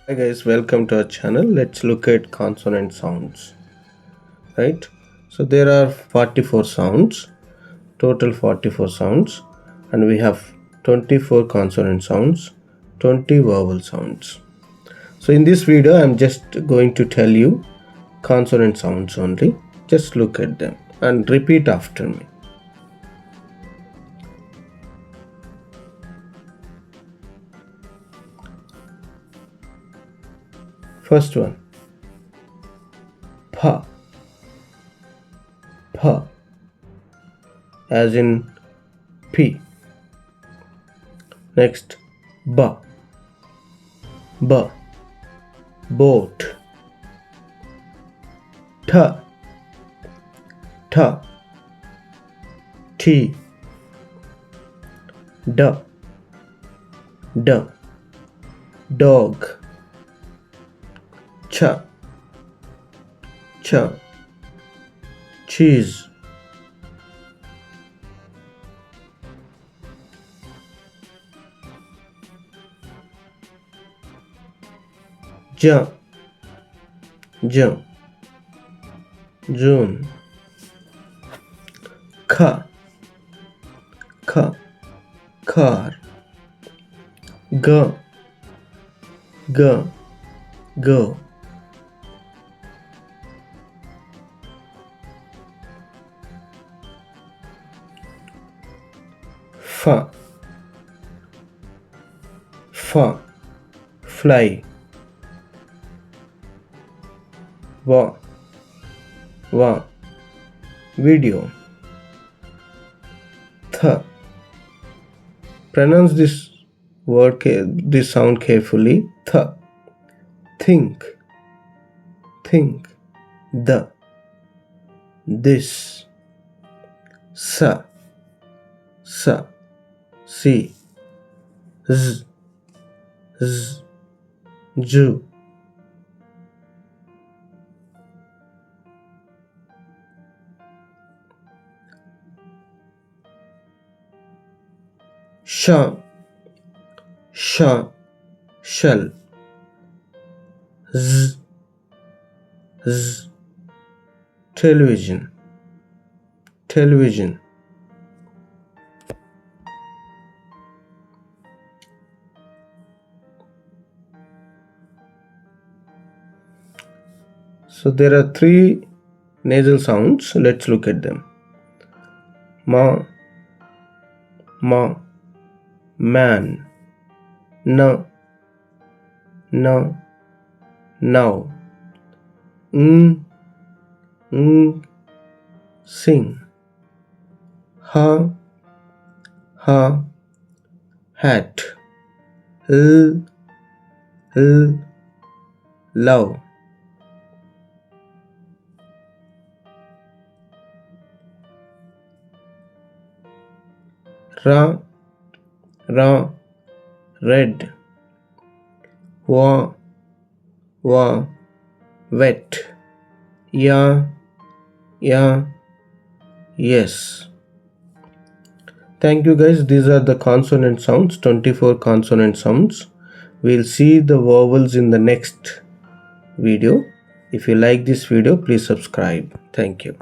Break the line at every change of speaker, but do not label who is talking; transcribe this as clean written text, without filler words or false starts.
Hi guys, welcome to our channel. Let's look at consonant sounds. Right? So there are 44 sounds, total 44 sounds, and we have 24 consonant sounds, 20 vowel sounds. So in this video, I'm just going to tell you consonant sounds only. Just look at them and repeat after me. First one, pa, pa, as in P. Next, ba, ba, boat. Ta, ta, tea. Da, da, dog. Cha, cha, cheese. Ja, ja, June. Ka, ka, car. Ga, ga, go. Fa, fa, fly. Wa, wa, video. Th, pronounce this sound carefully. Th, think, think. The, this. Sa, sa, see. Z, z, ju. Sha, sha, shell. Z, z, television, television. So there are three nasal sounds. Let's look at them. Ma, ma, man. Na, na, now. Sing. Ha, ha, hat. L, love. Ra, ra, red. Wa, wa, wet. Ya, ya, yes. Thank you guys. These are the consonant sounds, 24 consonant sounds. We'll see the vowels in the next video. If you like this video, please subscribe. Thank you.